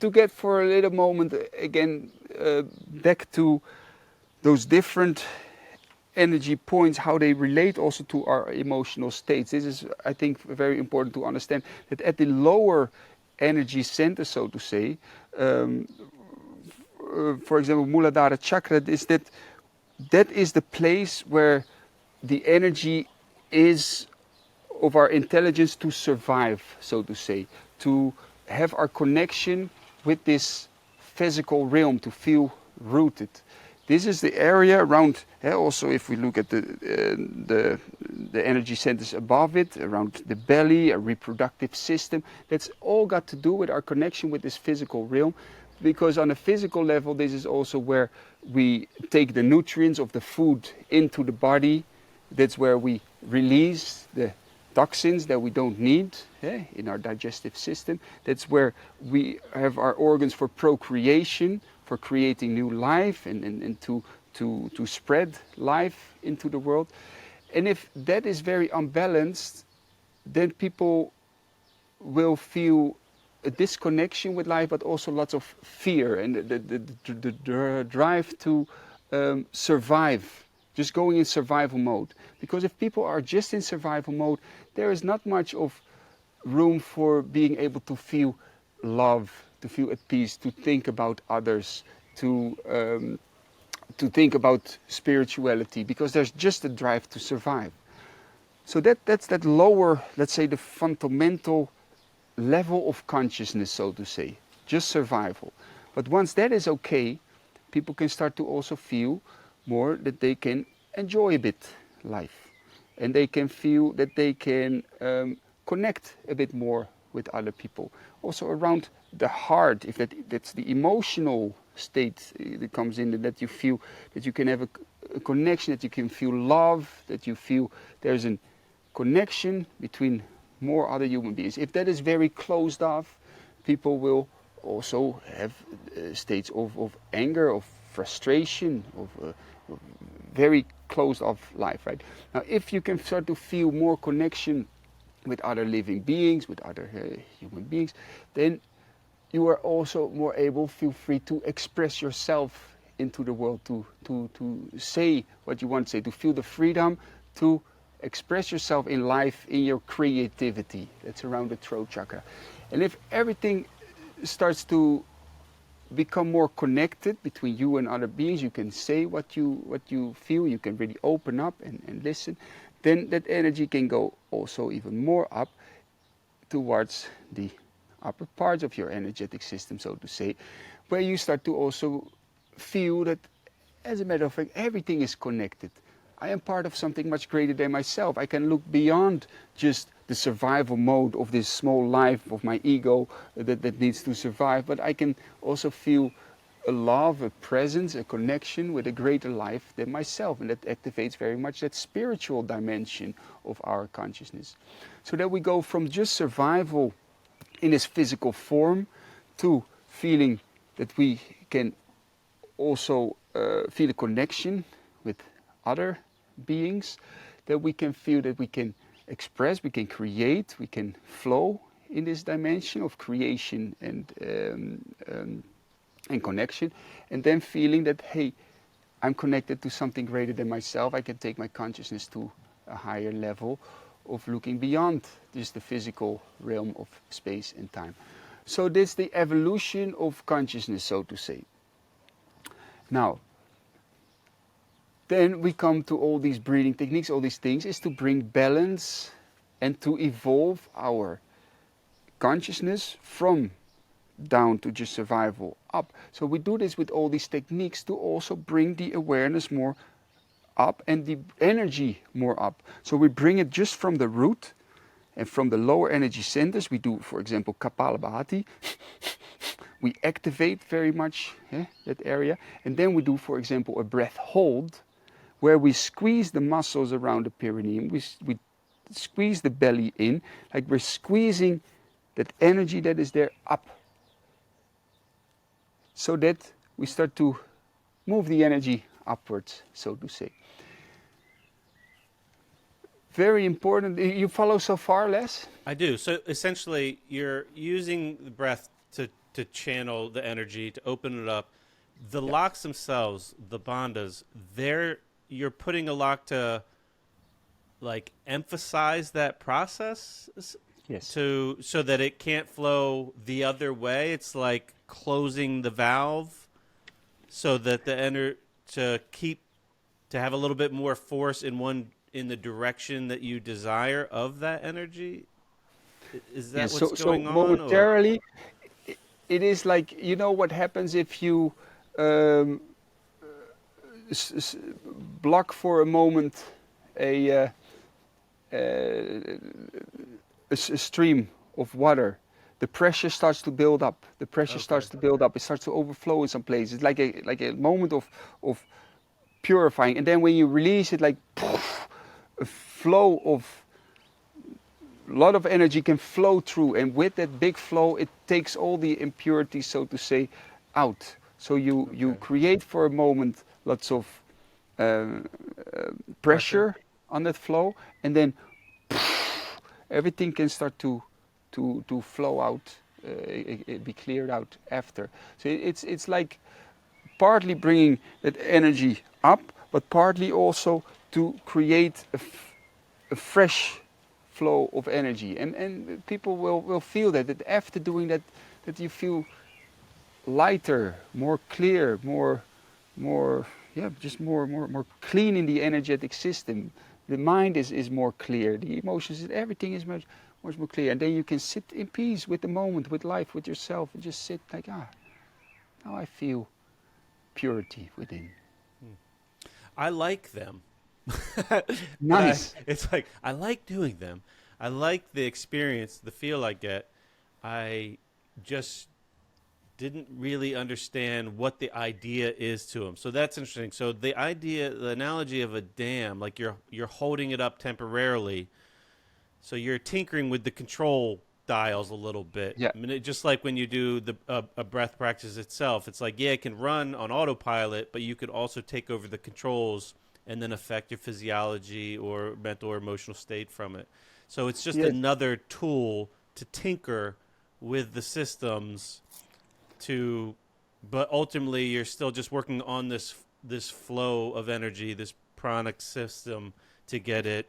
to get for a little moment again back to those different energy points, how they relate also to our emotional states. This is, I think, very important to understand that at the lower energy center, so to say, um, for example, Muladhara chakra, that is the place where the energy is of our intelligence to survive, so to say, to have our connection with this physical realm, to feel rooted. This is the area around. Also, if we look at the energy centers above it, around the belly, a reproductive system, that's all got to do with our connection with this physical realm. Because on a physical level, this is also where we take the nutrients of the food into the body. That's where we release the toxins that we don't need in our digestive system. That's where we have our organs for procreation, for creating new life and to spread life into the world. And if that is very unbalanced, then people will feel a disconnection with life, but also lots of fear and the drive to survive, just going in survival mode. Because if people are just in survival mode, there is not much of room for being able to feel love, to feel at peace, to think about others, to think about spirituality, because there's just a drive to survive. So that's that lower, let's say, the fundamental level of consciousness, so to say, just survival. But once that is okay, people can start to also feel more that they can enjoy a bit life, and they can feel that they can connect a bit more with other people. Also around the heart, if that's the emotional state that comes in, that you feel that you can have a connection, that you can feel love, that you feel there's a connection between more other human beings. If that is very closed off, people will also have states of anger, of frustration, of very closed off life, right? Now, if you can start to feel more connection with other living beings, with other human beings, then you are also more able, feel free to express yourself into the world, to say what you want to say, to feel the freedom to express yourself in life, in your creativity. That's around the throat chakra. And if everything starts to become more connected between you and other beings, you can say what you feel, you can really open up and listen, then that energy can go also even more up towards the upper parts of your energetic system, so to say, where you start to also feel that, as a matter of fact, everything is connected. I am part of something much greater than myself. I can look beyond just the survival mode of this small life of my ego that needs to survive, but I can also feel a love, a presence, a connection with a greater life than myself, and that activates very much that spiritual dimension of our consciousness. So that we go from just survival in this physical form to feeling that we can also feel a connection with other beings, that we can feel that we can express, we can create, we can flow in this dimension of creation and connection, and then feeling that, hey, I'm connected to something greater than myself. I can take my consciousness to a higher level of looking beyond just the physical realm of space and time. So this is the evolution of consciousness, so to say. Now, then we come to all these breathing techniques, all these things, is to bring balance and to evolve our consciousness from down to just survival up. So we do this with all these techniques to also bring the awareness more up and the energy more up. So we bring it just from the root and from the lower energy centers. We do, for example, Kapalabhati. We activate very much that area. And then we do, for example, a breath hold, where we squeeze the muscles around the perineum. We squeeze the belly in, like we're squeezing that energy that is there up, so that we start to move the energy upwards, so to say. Very important. You follow so far, Les? I do. So essentially, you're using the breath to channel the energy, to open it up. The locks themselves, the bandhas, you're putting a lock to like emphasize that process, Yes. so that it can't flow the other way. It's like closing the valve so that to have a little bit more force in the direction that you desire of that energy. Is that Yes. what's So going on, or momentarily, it is like, you know what happens if you um, block for a moment a, a stream of water. The pressure starts to build up. The pressure starts to build up. It starts to overflow in some places. It's like a moment of purifying, and then when you release it, like poof, a flow of a lot of energy can flow through, and with that big flow, it takes all the impurities, so to say, out. So you create for a moment lots of pressure on that flow, and then everything can start to flow out, be cleared out after. So it's like partly bringing that energy up, but partly also to create a fresh flow of energy. And people will feel that after doing that you feel lighter, more clear, more just more clean in the energetic system. The mind is more clear, the emotions, everything is much more clear. And then you can sit in peace with the moment, with life, with yourself, and just sit like, now I feel purity within. I like them. Nice. It's like I like doing them. I like the experience, the feel I get. I just didn't really understand what the idea is to them. So that's interesting. So the analogy of a dam, like you're holding it up temporarily. So you're tinkering with the control dials a little bit. Yeah. I mean, just like when you do a breath practice itself, it's like, yeah, it can run on autopilot, but you could also take over the controls and then affect your physiology or mental or emotional state from it. So it's just another tool to tinker with the systems but ultimately you're still just working on this flow of energy, this pranic system to get it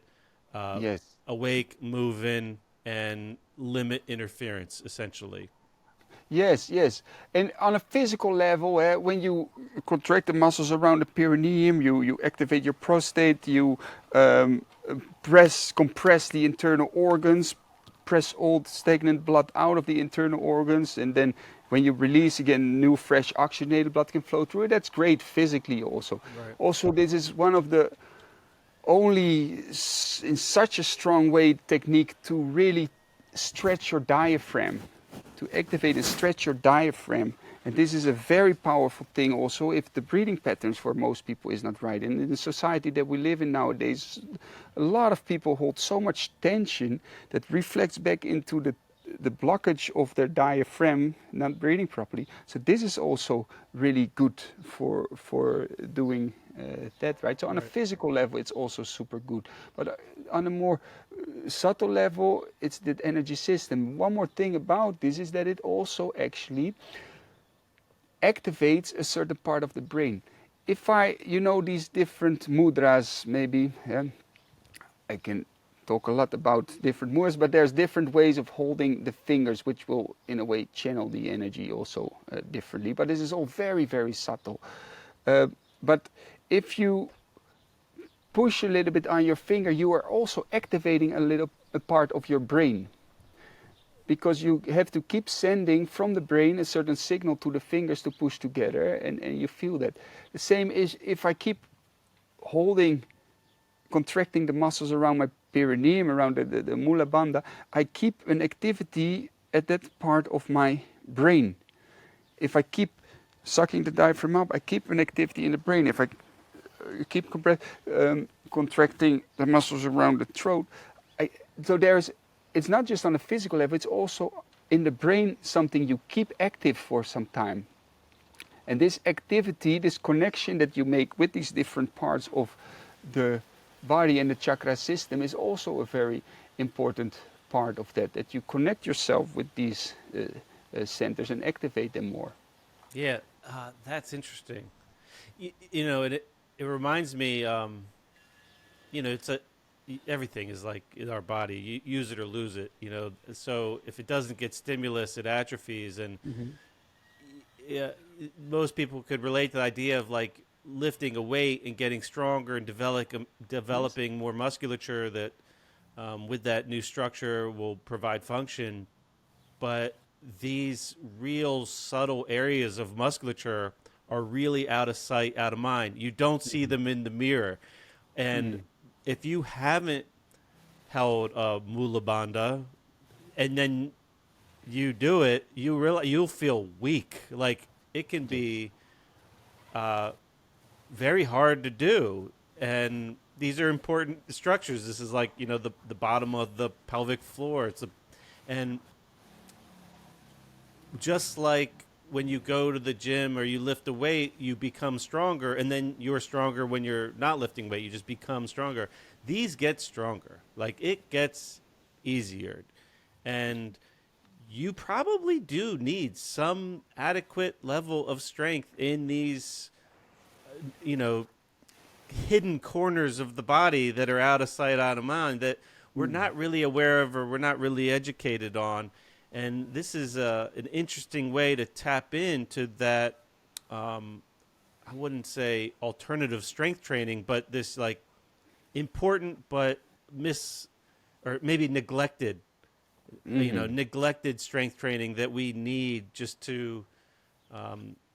awake, moving, and limit interference, essentially. Yes. And on a physical level, when you contract the muscles around the perineum, you activate your prostate, you compress the internal organs, press old stagnant blood out of the internal organs, and then when you release again, new fresh oxygenated blood can flow through it. That's great physically also. Right. Also, this is one of the only in such a strong way technique to really stretch your diaphragm, to activate and stretch your diaphragm. And this is a very powerful thing also if the breathing patterns for most people is not right. And in the society that we live in nowadays, a lot of people hold so much tension that reflects back into the blockage of their diaphragm, not breathing properly. So this is also really good for doing that, right? So on a physical level, it's also super good. But on a more subtle level, it's the energy system. One more thing about this is that it also actually activates a certain part of the brain. If these different mudras, maybe, I can talk a lot about different mudras, but there's different ways of holding the fingers, which will, in a way, channel the energy also differently. But this is all very, very subtle. But if you push a little bit on your finger, you are also activating a part of your brain. Because you have to keep sending from the brain a certain signal to the fingers to push together, and you feel that. The same is if I keep contracting the muscles around my perineum, around the mula bandha, I keep an activity at that part of my brain. If I keep sucking the diaphragm up, I keep an activity in the brain. If I keep contracting the muscles around the throat, I so it's not just on a physical level, it's also in the brain something you keep active for some time. And this activity, this connection that you make with these different parts of the body and the chakra system is also a very important part of that you connect yourself with these centers and activate them more. Yeah, that's interesting. It reminds me, it's everything is like in our body. You use it or lose it. So if it doesn't get stimulus, it atrophies, and Mm-hmm. yeah, most people could relate to the idea of like lifting a weight and getting stronger and developing more musculature that with that new structure will provide function. But these real subtle areas of musculature are really out of sight, out of mind. You don't see them in the mirror. And if you haven't held a mula bandha and then you do it, you'll feel weak. Like it can be very hard to do. And these are important structures. This is like the bottom of the pelvic floor. And just like when you go to the gym or you lift a weight, you become stronger, and then you're stronger when you're not lifting weight. You just become stronger. These get stronger. Like it gets easier, and you probably do need some adequate level of strength in these, you know, hidden corners of the body that are out of sight, out of mind that we're not really aware of or we're not really educated on. And this is an interesting way to tap into that. I wouldn't say alternative strength training, but this like important but or maybe neglected, neglected strength training that we need just to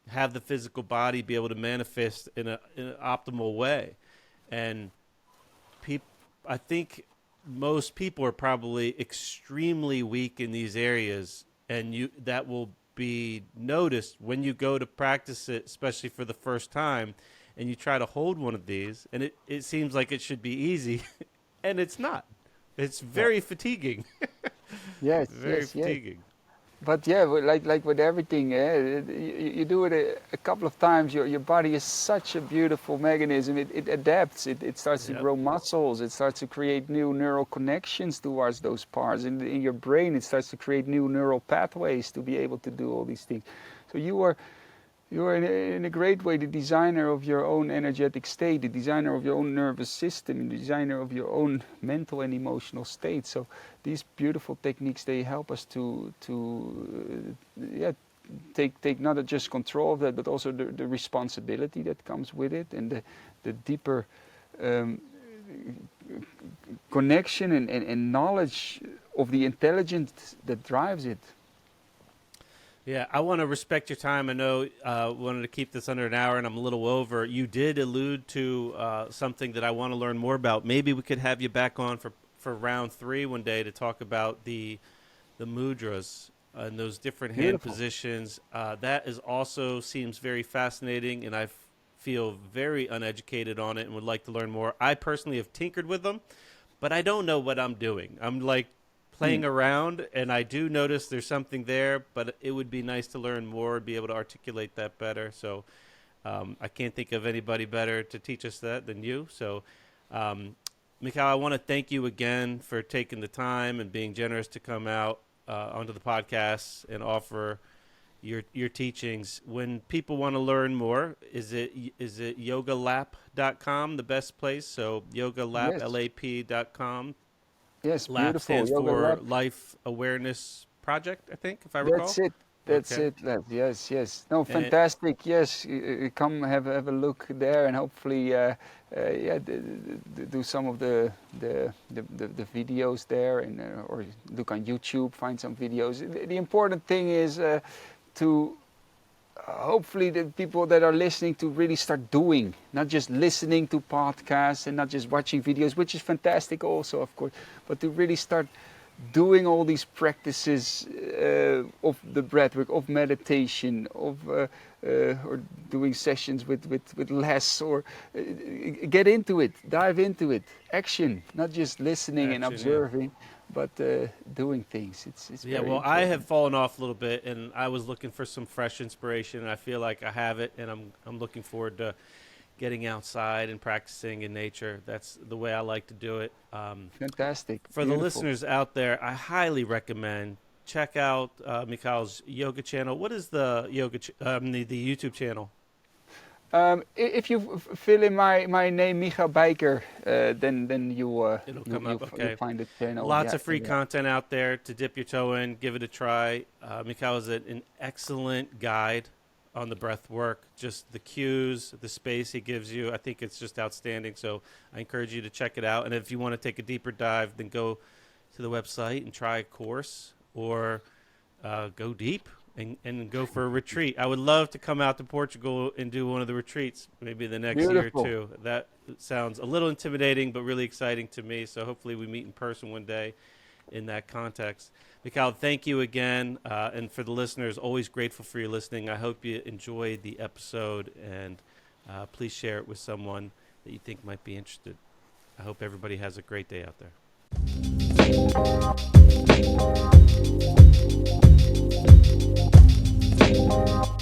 have the physical body be able to manifest in an optimal way. And I think most people are probably extremely weak in these areas, and that will be noticed when you go to practice it, especially for the first time, and you try to hold one of these, and it seems like it should be easy, and it's not. It's very fatiguing. Yes, Very fatiguing. But yeah, like with everything, you do it a couple of times. Your body is such a beautiful mechanism. It adapts. It starts to grow muscles. It starts to create new neural connections towards those parts. In your brain, it starts to create new neural pathways to be able to do all these things. So you are in a great way the designer of your own energetic state, the designer of your own nervous system, the designer of your own mental and emotional state. So these beautiful techniques, they help us to take not just control of that, but also the responsibility that comes with it, and the deeper connection and knowledge of the intelligence that drives it. Yeah, I want to respect your time. I know wanted to keep this under an hour, and I'm a little over. You did allude to something that I want to learn more about. Maybe we could have you back on for round 3 one day to talk about the mudras and those different hand positions. That is also seems very fascinating, and I feel very uneducated on it and would like to learn more. I personally have tinkered with them, but I don't know what I'm doing. I'm like playing around, and I do notice there's something there, but it would be nice to learn more and be able to articulate that better. So I can't think of anybody better to teach us that than you. So Michaël, I want to thank you again for taking the time and being generous to come out onto the podcast and offer your teachings. When people want to learn more, is it yogalap.com the best place? So yogalap, LAP.com. Yes, LAP beautiful. stands Yoga for lab. Life Awareness Project, I think, if I recall. That's it. That's Okay. it, lad. Yes. No, fantastic. Yes, come have a look there, and hopefully, do some of the videos there, and or look on YouTube, find some videos. The important thing is to hopefully the people that are listening to really start doing, not just listening to podcasts and not just watching videos, which is fantastic also, of course, but to really start doing all these practices of the breathwork, of meditation, or doing sessions with less, or get into it, dive into it, action, not just listening and Action, observing, but doing things. It's Yeah, very well, I important. have fallen off a little bit, and I was looking for some fresh inspiration, and I feel like I have it, and I'm looking forward to getting outside and practicing in nature. That's the way I like to do it. Fantastic, For the beautiful. listeners out there, I highly recommend check out Michael's yoga channel. What is the the YouTube channel? If you fill in my name, Michaël Bijker, then It'll come up. you'll Okay. find the channel. Lots Yeah, of free yeah. content out there to dip your toe in, give it a try. Mikhail is an excellent guide on the breath work, just the cues, the space he gives you. I think it's just outstanding. So I encourage you to check it out. And if you want to take a deeper dive, then go to the website and try a course, or go deep and go for a retreat. I would love to come out to Portugal and do one of the retreats maybe the next Beautiful. year or two. That sounds a little intimidating, but really exciting to me. So hopefully we meet in person one day in that context. Mikhail, thank you again. And for the listeners, always grateful for your listening. I hope you enjoyed the episode, and please share it with someone that you think might be interested. I hope everybody has a great day out there.